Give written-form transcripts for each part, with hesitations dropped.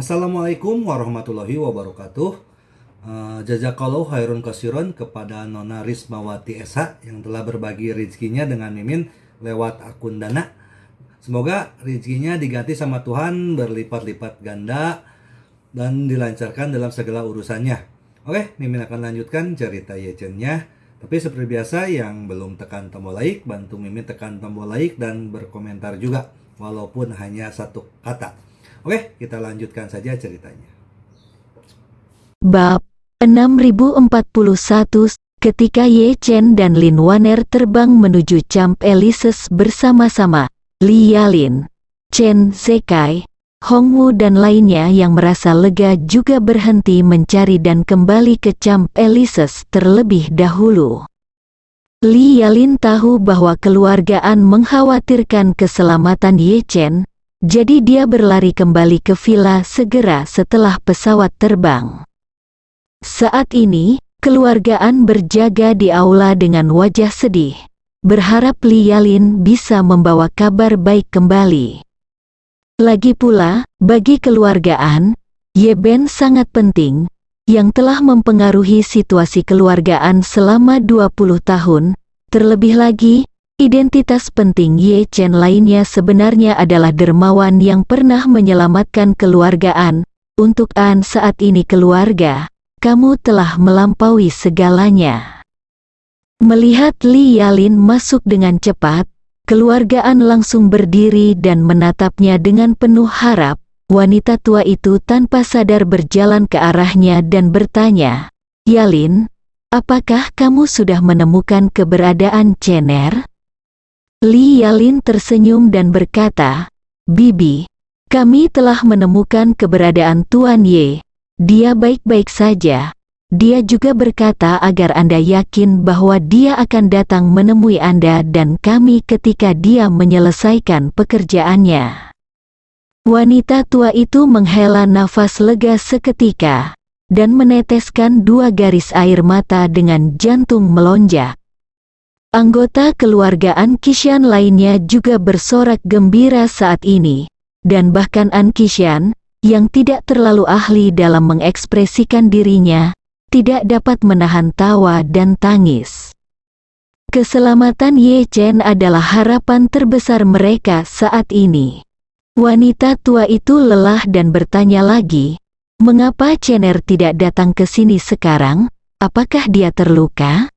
Assalamualaikum warahmatullahi wabarakatuh. Jazakallahu khairun kasiron kepada Nona Rismawati Esa yang telah berbagi rezekinya dengan Mimin lewat akun Dana. Semoga rezekinya diganti sama Tuhan berlipat-lipat ganda dan dilancarkan dalam segala urusannya. Oke, Mimin akan lanjutkan cerita Yecennya. Tapi seperti biasa yang belum tekan tombol like, bantu Mimin tekan tombol like dan berkomentar juga walaupun hanya satu kata. Oke, kita lanjutkan saja ceritanya. Bab 6041. Ketika Ye Chen dan Lin Waner terbang menuju Camp Elises bersama-sama, Li Yalin, Chen Zekai, Hongwu dan lainnya yang merasa lega juga berhenti mencari dan kembali ke Camp Elises terlebih dahulu. Li Yalin tahu bahwa keluargaan mengkhawatirkan keselamatan Ye Chen, jadi dia berlari kembali ke villa segera setelah pesawat terbang. Saat ini, keluargaan berjaga di aula dengan wajah sedih, berharap Li Yalin bisa membawa kabar baik kembali. Lagi pula, bagi keluargaan, Ye Ben sangat penting, yang telah mempengaruhi situasi keluargaan selama 20 tahun, terlebih lagi, identitas penting Ye Chen lainnya sebenarnya adalah dermawan yang pernah menyelamatkan keluargaan. Untuk saat ini keluarga, kamu telah melampaui segalanya. Melihat Li Yalin masuk dengan cepat, keluargaan langsung berdiri dan menatapnya dengan penuh harap. Wanita tua itu tanpa sadar berjalan ke arahnya dan bertanya, "Yalin, apakah kamu sudah menemukan keberadaan Chener?" Li Yalin tersenyum dan berkata, "Bibi, kami telah menemukan keberadaan Tuan Ye. Dia baik-baik saja." Dia juga berkata agar Anda yakin bahwa dia akan datang menemui Anda dan kami ketika dia menyelesaikan pekerjaannya. Wanita tua itu menghela nafas lega seketika, dan meneteskan 2 garis air mata dengan jantung melonjak. Anggota keluargaan Qishan lainnya juga bersorak gembira saat ini, dan bahkan An Qishan, yang tidak terlalu ahli dalam mengekspresikan dirinya, tidak dapat menahan tawa dan tangis. Keselamatan Ye Chen adalah harapan terbesar mereka saat ini. Wanita tua itu lelah dan bertanya lagi, "Mengapa Chener tidak datang ke sini sekarang? Apakah dia terluka?"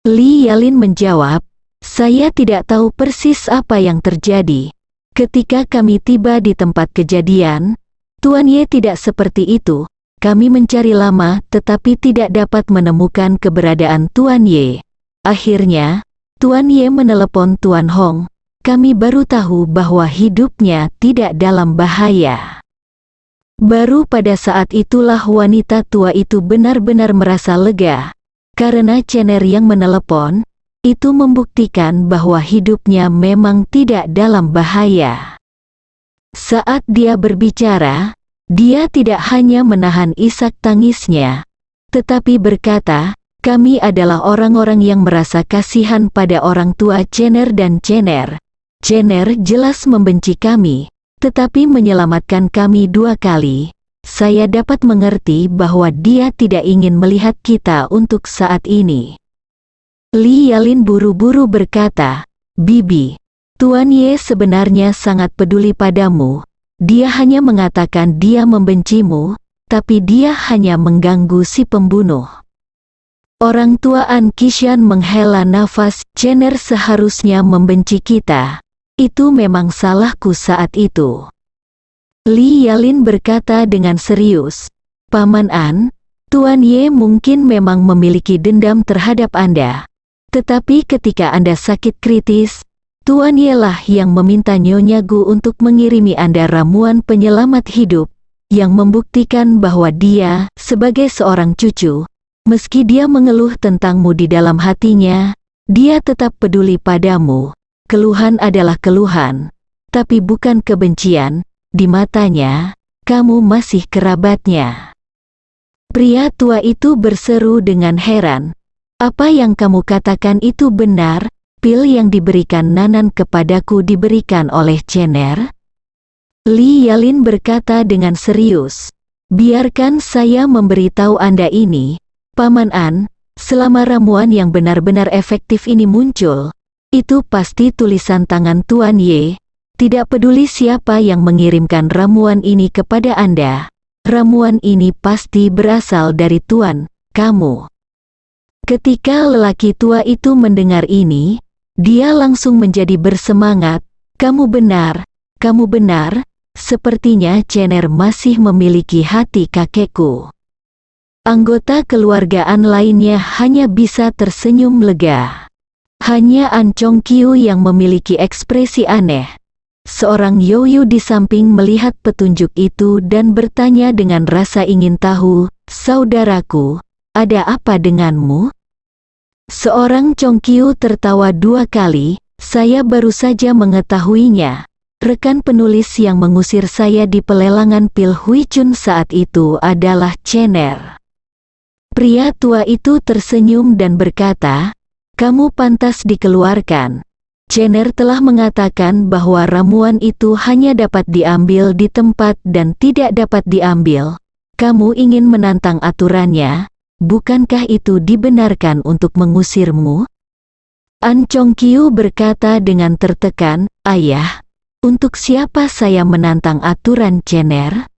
Li Yalin menjawab, "Saya tidak tahu persis apa yang terjadi. Ketika kami tiba di tempat kejadian, Tuan Ye tidak seperti itu. Kami mencari lama tetapi tidak dapat menemukan keberadaan Tuan Ye. Akhirnya, Tuan Ye menelepon Tuan Hong. Kami baru tahu bahwa hidupnya tidak dalam bahaya." Baru pada saat itulah wanita tua itu benar-benar merasa lega. Karena Chener yang menelepon, itu membuktikan bahwa hidupnya memang tidak dalam bahaya. Saat dia berbicara, dia tidak hanya menahan isak tangisnya, tetapi berkata, "Kami adalah orang-orang yang merasa kasihan pada orang tua Chener dan Chener. Chener jelas membenci kami, tetapi menyelamatkan kami 2 kali. Saya dapat mengerti bahwa dia tidak ingin melihat kita untuk saat ini." Li Yalin buru-buru berkata, "Bibi, Tuan Ye sebenarnya sangat peduli padamu. Dia hanya mengatakan dia membencimu, tapi dia hanya mengganggu si pembunuh." Orang tua An Qishan menghela nafas, "Chener seharusnya membenci kita. Itu memang salahku saat itu." Li Yalin berkata dengan serius, "Paman An, Tuan Ye mungkin memang memiliki dendam terhadap Anda. Tetapi ketika Anda sakit kritis, Tuan Ye lah yang meminta Nyonya Gu untuk mengirimi Anda ramuan penyelamat hidup, yang membuktikan bahwa dia, sebagai seorang cucu, meski dia mengeluh tentangmu di dalam hatinya, dia tetap peduli padamu. Keluhan adalah keluhan, tapi bukan kebencian. Di matanya, kamu masih kerabatnya." Pria tua itu berseru dengan heran, "Apa yang kamu katakan itu benar? Pil yang diberikan Nanan kepadaku diberikan oleh Chener?" Li Yalin berkata dengan serius. Biarkan saya memberitahu Anda ini, Paman An, selama ramuan yang benar-benar efektif ini muncul, itu pasti tulisan tangan Tuan Ye. Tidak peduli siapa yang mengirimkan ramuan ini kepada Anda, ramuan ini pasti berasal dari Tuan kamu. Ketika lelaki tua itu mendengar ini, dia langsung menjadi bersemangat. Kamu benar, sepertinya Cener masih memiliki hati kakekku. Anggota keluargaan lainnya hanya bisa tersenyum lega. Hanya An Chong Kiu yang memiliki ekspresi aneh. Seorang Yoyu di samping melihat petunjuk itu dan bertanya dengan rasa ingin tahu, "Saudaraku, ada apa denganmu?" Seorang Chong Kiu tertawa 2 kali, "Saya baru saja mengetahuinya. Rekan penulis yang mengusir saya di pelelangan pil Hui Chun saat itu adalah Cener." Pria tua itu tersenyum dan berkata, "Kamu pantas dikeluarkan. Cener telah mengatakan bahwa ramuan itu hanya dapat diambil di tempat dan tidak dapat diambil. Kamu ingin menantang aturannya, bukankah itu dibenarkan untuk mengusirmu?" An Chong Kiu berkata dengan tertekan, "Ayah, untuk siapa saya menantang aturan Cener?"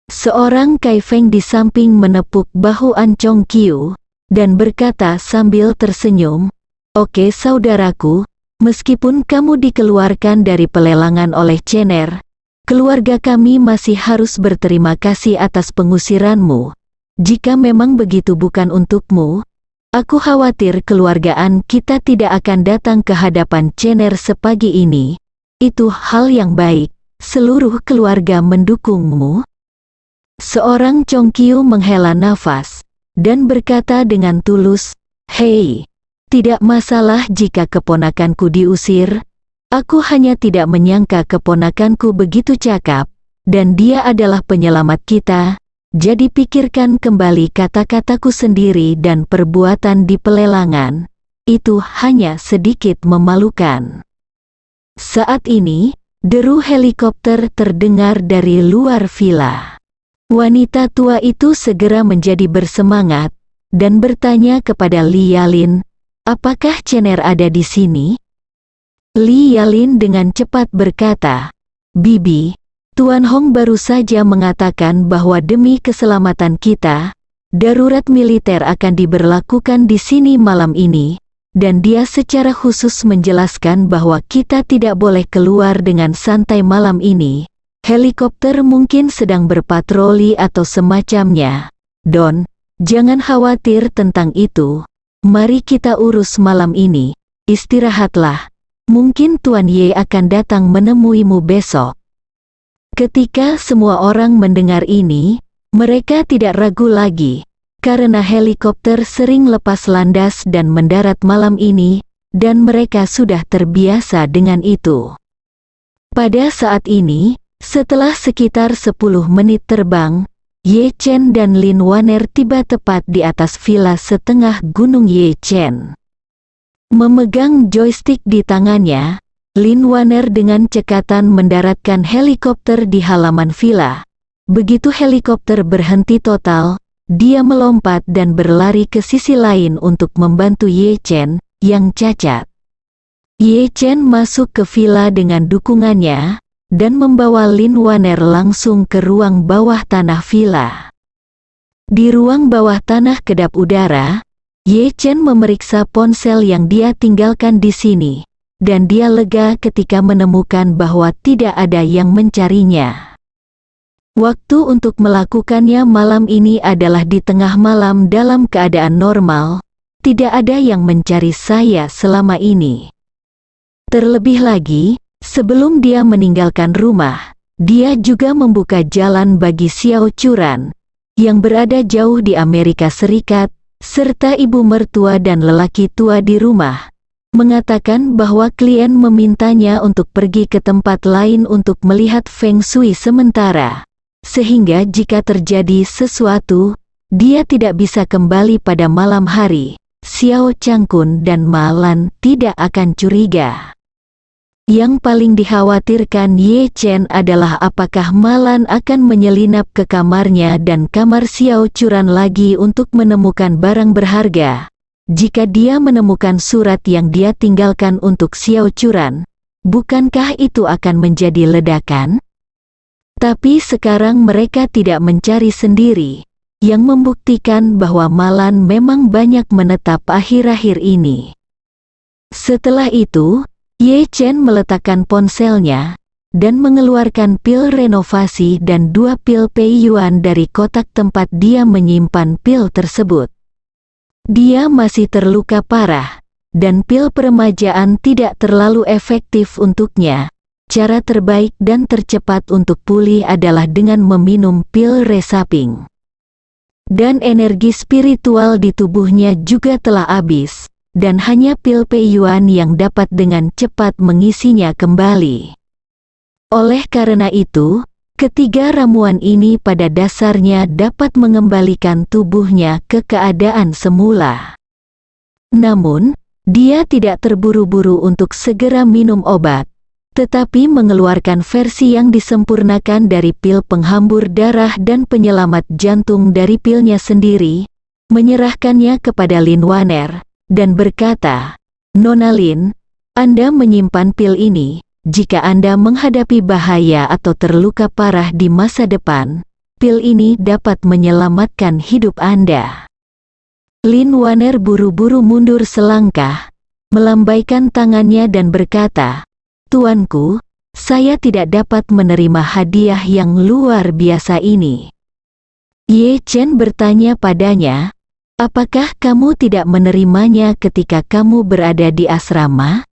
Seorang Kai Feng di samping menepuk bahu An Chong Kiu, dan berkata sambil tersenyum, "Oke saudaraku, meskipun kamu dikeluarkan dari pelelangan oleh Cener, keluarga kami masih harus berterima kasih atas pengusiranmu. Jika memang begitu bukan untukmu, aku khawatir keluargaan kita tidak akan datang ke hadapan Cener sepagi ini. Itu hal yang baik, seluruh keluarga mendukungmu." Seorang Chong Kiu menghela nafas, dan berkata dengan tulus, "Hei, tidak masalah jika keponakanku diusir. Aku hanya tidak menyangka keponakanku begitu cakap, dan dia adalah penyelamat kita. Jadi pikirkan kembali kata-kataku sendiri dan perbuatan di pelelangan. Itu hanya sedikit memalukan." Saat ini, deru helikopter terdengar dari luar villa. Wanita tua itu segera menjadi bersemangat, dan bertanya kepada Li Yalin, "Apakah Cener ada di sini?" Li Yalin dengan cepat berkata, "Bibi, Tuan Hong baru saja mengatakan bahwa demi keselamatan kita, darurat militer akan diberlakukan di sini malam ini, dan dia secara khusus menjelaskan bahwa kita tidak boleh keluar dengan santai malam ini. Helikopter mungkin sedang berpatroli atau semacamnya. Don, jangan khawatir tentang itu. Mari kita urus malam ini. Istirahatlah. Mungkin Tuan Ye akan datang menemuimu besok." Ketika semua orang mendengar ini, mereka tidak ragu lagi, karena helikopter sering lepas landas dan mendarat malam ini, dan mereka sudah terbiasa dengan itu. Pada saat ini, setelah sekitar 10 menit terbang, Ye Chen dan Lin Waner tiba tepat di atas villa setengah gunung Ye Chen. Memegang joystick di tangannya, Lin Waner dengan cekatan mendaratkan helikopter di halaman villa. Begitu helikopter berhenti total, dia melompat dan berlari ke sisi lain untuk membantu Ye Chen yang cacat. Ye Chen masuk ke villa dengan dukungannya, dan membawa Lin Waner langsung ke ruang bawah tanah villa. Di ruang bawah tanah kedap udara, Ye Chen memeriksa ponsel yang dia tinggalkan di sini, dan dia lega ketika menemukan bahwa tidak ada yang mencarinya. Waktu untuk melakukannya malam ini adalah di tengah malam dalam keadaan normal, tidak ada yang mencari saya selama ini. Terlebih lagi, sebelum dia meninggalkan rumah, dia juga membuka jalan bagi Xiao Churan, yang berada jauh di Amerika Serikat, serta ibu mertua dan lelaki tua di rumah, mengatakan bahwa klien memintanya untuk pergi ke tempat lain untuk melihat Feng Shui sementara, sehingga jika terjadi sesuatu, dia tidak bisa kembali pada malam hari. Xiao Changkun dan Ma Lan tidak akan curiga. Yang paling dikhawatirkan Ye Chen adalah apakah Malan akan menyelinap ke kamarnya dan kamar Xiao Churan lagi untuk menemukan barang berharga. Jika dia menemukan surat yang dia tinggalkan untuk Xiao Churan, bukankah itu akan menjadi ledakan? Tapi sekarang mereka tidak mencari sendiri, yang membuktikan bahwa Malan memang banyak menetap akhir-akhir ini. Setelah itu, Ye Chen meletakkan ponselnya, dan mengeluarkan pil renovasi dan 2 pil Pei Yuan dari kotak tempat dia menyimpan pil tersebut. Dia masih terluka parah, dan pil peremajaan tidak terlalu efektif untuknya. Cara terbaik dan tercepat untuk pulih adalah dengan meminum pil resaping. Dan energi spiritual di tubuhnya juga telah habis, dan hanya pil Pei Yuan yang dapat dengan cepat mengisinya kembali. Oleh karena itu, ketiga ramuan ini pada dasarnya dapat mengembalikan tubuhnya ke keadaan semula. Namun, dia tidak terburu-buru untuk segera minum obat, tetapi mengeluarkan versi yang disempurnakan dari pil penghambur darah dan penyelamat jantung dari pilnya sendiri, menyerahkannya kepada Lin Waner, dan berkata, "Nona Lin, Anda menyimpan pil ini, jika Anda menghadapi bahaya atau terluka parah di masa depan, pil ini dapat menyelamatkan hidup Anda." Lin Waner buru-buru mundur selangkah, melambaikan tangannya dan berkata, "Tuanku, saya tidak dapat menerima hadiah yang luar biasa ini." Ye Chen bertanya padanya, "Apakah kamu tidak menerimanya ketika kamu berada di asrama?"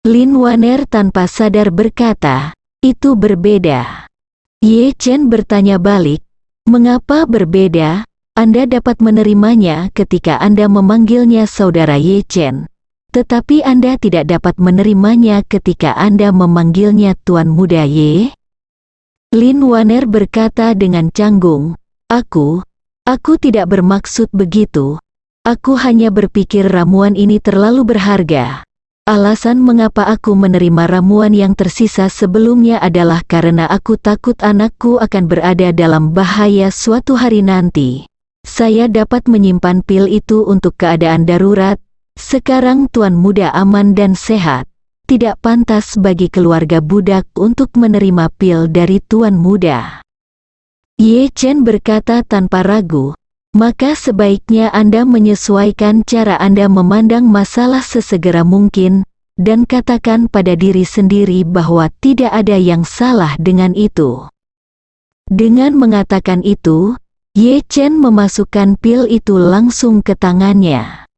Lin Waner tanpa sadar berkata, "Itu berbeda." Ye Chen bertanya balik, "Mengapa berbeda? Anda dapat menerimanya ketika Anda memanggilnya saudara Ye Chen, tetapi Anda tidak dapat menerimanya ketika Anda memanggilnya Tuan Muda Ye?" Lin Waner berkata dengan canggung, Aku tidak bermaksud begitu. Aku hanya berpikir ramuan ini terlalu berharga. Alasan mengapa aku menerima ramuan yang tersisa sebelumnya adalah karena aku takut anakku akan berada dalam bahaya suatu hari nanti. Saya dapat menyimpan pil itu untuk keadaan darurat. Sekarang Tuan Muda aman dan sehat. Tidak pantas bagi keluarga budak untuk menerima pil dari Tuan Muda. Ye Chen berkata tanpa ragu, "Maka sebaiknya Anda menyesuaikan cara Anda memandang masalah sesegera mungkin, dan katakan pada diri sendiri bahwa tidak ada yang salah dengan itu." Dengan mengatakan itu, Ye Chen memasukkan pil itu langsung ke tangannya.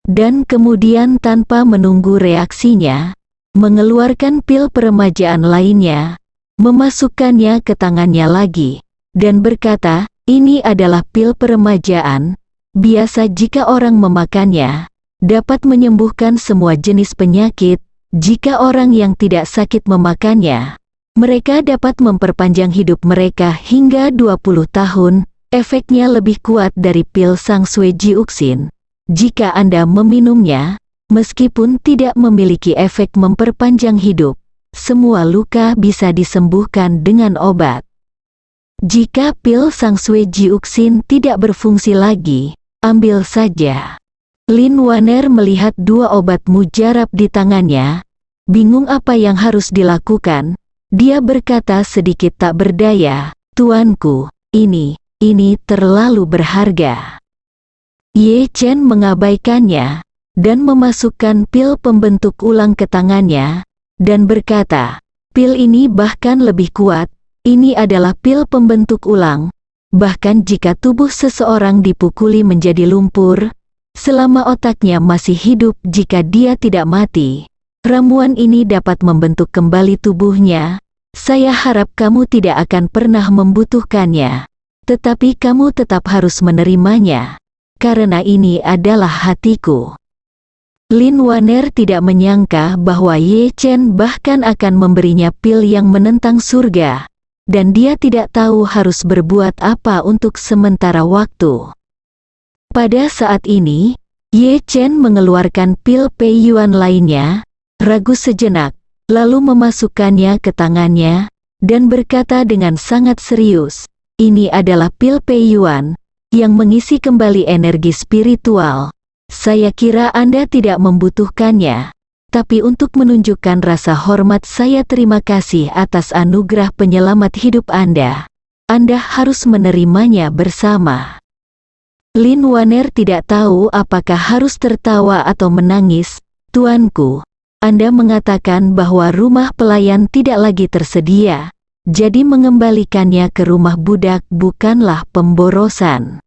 Dan kemudian tanpa menunggu reaksinya, mengeluarkan pil peremajaan lainnya, memasukkannya ke tangannya lagi, dan berkata, "Ini adalah pil peremajaan, biasa jika orang memakannya, dapat menyembuhkan semua jenis penyakit. Jika orang yang tidak sakit memakannya, mereka dapat memperpanjang hidup mereka hingga 20 tahun, efeknya lebih kuat dari pil Sang Sui Jiuxin. Jika Anda meminumnya, meskipun tidak memiliki efek memperpanjang hidup, semua luka bisa disembuhkan dengan obat. Jika pil Sang Sui Jiuxin tidak berfungsi lagi, ambil saja." Lin Waner melihat 2 obat mujarab di tangannya, bingung apa yang harus dilakukan. Dia berkata sedikit tak berdaya, "Tuanku, ini terlalu berharga." Ye Chen mengabaikannya, dan memasukkan pil pembentuk ulang ke tangannya, dan berkata, "Pil ini bahkan lebih kuat. Ini adalah pil pembentuk ulang. Bahkan jika tubuh seseorang dipukuli menjadi lumpur, selama otaknya masih hidup jika dia tidak mati, ramuan ini dapat membentuk kembali tubuhnya. Saya harap kamu tidak akan pernah membutuhkannya. Tetapi kamu tetap harus menerimanya, karena ini adalah hatiku." Lin Waner tidak menyangka bahwa Ye Chen bahkan akan memberinya pil yang menentang surga, dan dia tidak tahu harus berbuat apa untuk sementara waktu. Pada saat ini, Ye Chen mengeluarkan pil Pei Yuan lainnya, ragu sejenak, lalu memasukkannya ke tangannya, dan berkata dengan sangat serius, "Ini adalah pil Pei Yuan, yang mengisi kembali energi spiritual. Saya kira Anda tidak membutuhkannya, tapi untuk menunjukkan rasa hormat saya terima kasih atas anugerah penyelamat hidup Anda. Anda harus menerimanya bersama." Lin Waner tidak tahu apakah harus tertawa atau menangis. "Tuanku, Anda mengatakan bahwa rumah pelayan tidak lagi tersedia, jadi mengembalikannya ke rumah budak bukanlah pemborosan."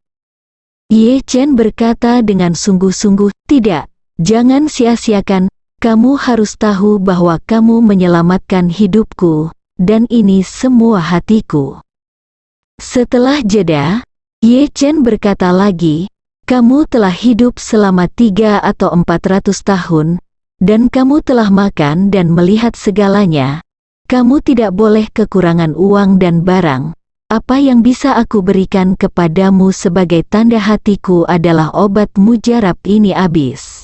Ye Chen berkata dengan sungguh-sungguh, "Tidak, jangan sia-siakan, kamu harus tahu bahwa kamu menyelamatkan hidupku, dan ini semua hatiku." Setelah jeda, Ye Chen berkata lagi, "Kamu telah hidup selama 3 atau 400 tahun, dan kamu telah makan dan melihat segalanya. Kamu tidak boleh kekurangan uang dan barang. Apa yang bisa aku berikan kepadamu sebagai tanda hatiku adalah obat mujarab ini habis.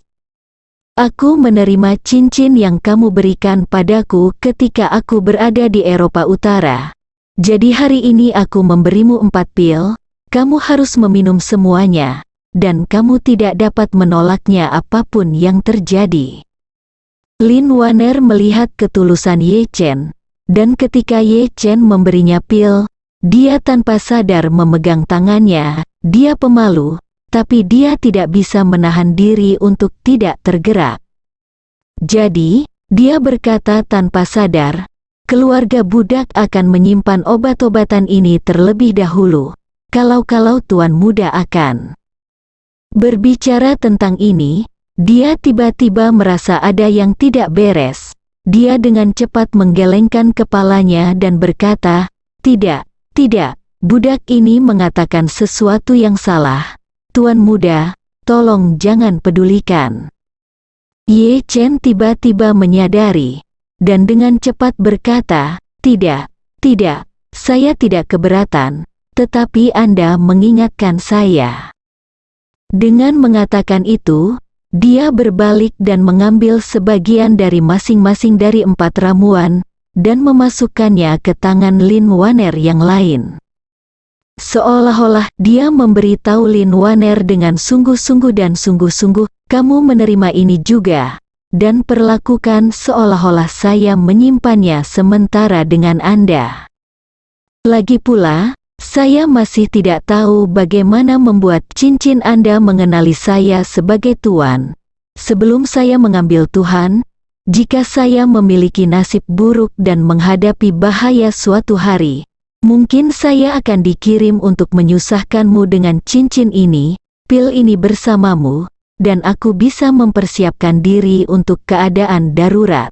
Aku menerima cincin yang kamu berikan padaku ketika aku berada di Eropa Utara. Jadi hari ini aku memberimu 4 pil, kamu harus meminum semuanya, dan kamu tidak dapat menolaknya apapun yang terjadi." Lin Waner melihat ketulusan Ye Chen, dan ketika Ye Chen memberinya pil, dia tanpa sadar memegang tangannya. Dia pemalu, tapi dia tidak bisa menahan diri untuk tidak tergerak. Jadi, dia berkata tanpa sadar, "Keluarga budak akan menyimpan obat-obatan ini terlebih dahulu, kalau-kalau Tuan Muda akan." Berbicara tentang ini, dia tiba-tiba merasa ada yang tidak beres. Dia dengan cepat menggelengkan kepalanya dan berkata, "Tidak, tidak, budak ini mengatakan sesuatu yang salah. Tuan Muda, tolong jangan pedulikan." Ye Chen tiba-tiba menyadari, dan dengan cepat berkata, "Tidak, tidak, saya tidak keberatan, tetapi Anda mengingatkan saya." Dengan mengatakan itu, dia berbalik dan mengambil sebagian dari masing-masing dari 4 ramuan, dan memasukkannya ke tangan Lin Waner yang lain. Seolah-olah dia memberitahu Lin Waner dengan sungguh-sungguh dan sungguh-sungguh, "Kamu menerima ini juga, dan perlakukan seolah-olah saya menyimpannya sementara dengan Anda. Lagi pula, saya masih tidak tahu bagaimana membuat cincin Anda mengenali saya sebagai tuan. Sebelum saya mengambil Tuhan, jika saya memiliki nasib buruk dan menghadapi bahaya suatu hari, mungkin saya akan dikirim untuk menyusahkanmu dengan cincin ini, pil ini bersamamu, dan aku bisa mempersiapkan diri untuk keadaan darurat."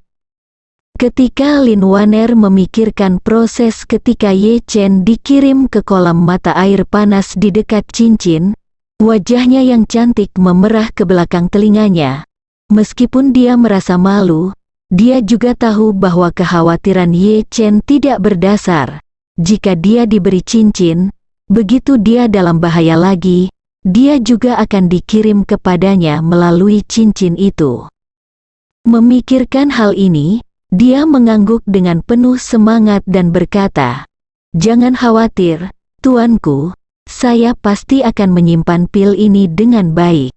Ketika Lin Waner memikirkan proses ketika Ye Chen dikirim ke kolam mata air panas di dekat cincin, wajahnya yang cantik memerah ke belakang telinganya. Meskipun dia merasa malu, dia juga tahu bahwa kekhawatiran Ye Chen tidak berdasar. Jika dia diberi cincin, begitu dia dalam bahaya lagi, dia juga akan dikirim kepadanya melalui cincin itu. Memikirkan hal ini, dia mengangguk dengan penuh semangat dan berkata, "Jangan khawatir, tuanku, saya pasti akan menyimpan pil ini dengan baik."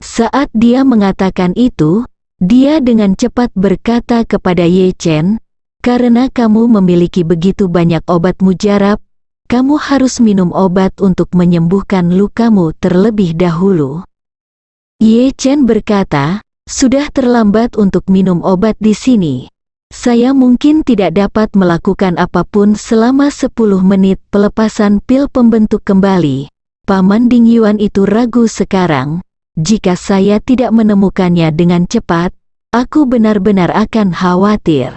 Saat dia mengatakan itu, dia dengan cepat berkata kepada Ye Chen, "Karena kamu memiliki begitu banyak obat mujarab, kamu harus minum obat untuk menyembuhkan lukamu terlebih dahulu." Ye Chen berkata, "Sudah terlambat untuk minum obat di sini. Saya mungkin tidak dapat melakukan apapun selama 10 menit pelepasan pil pembentuk kembali. Paman Ding Yuan itu ragu sekarang. Jika saya tidak menemukannya dengan cepat, aku benar-benar akan khawatir."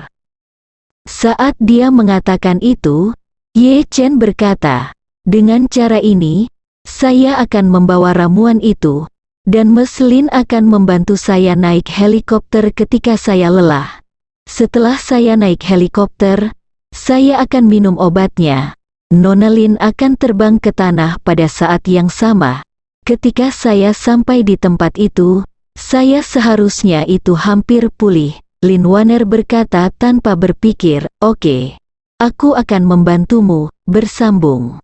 Saat dia mengatakan itu, Ye Chen berkata, "Dengan cara ini, saya akan membawa ramuan itu, dan Meslin akan membantu saya naik helikopter ketika saya lelah. Setelah saya naik helikopter, saya akan minum obatnya. Nona Lin akan terbang ke tanah pada saat yang sama. Ketika saya sampai di tempat itu, saya seharusnya itu hampir pulih." Lin Waner berkata tanpa berpikir, oke. Aku akan membantumu, bersambung.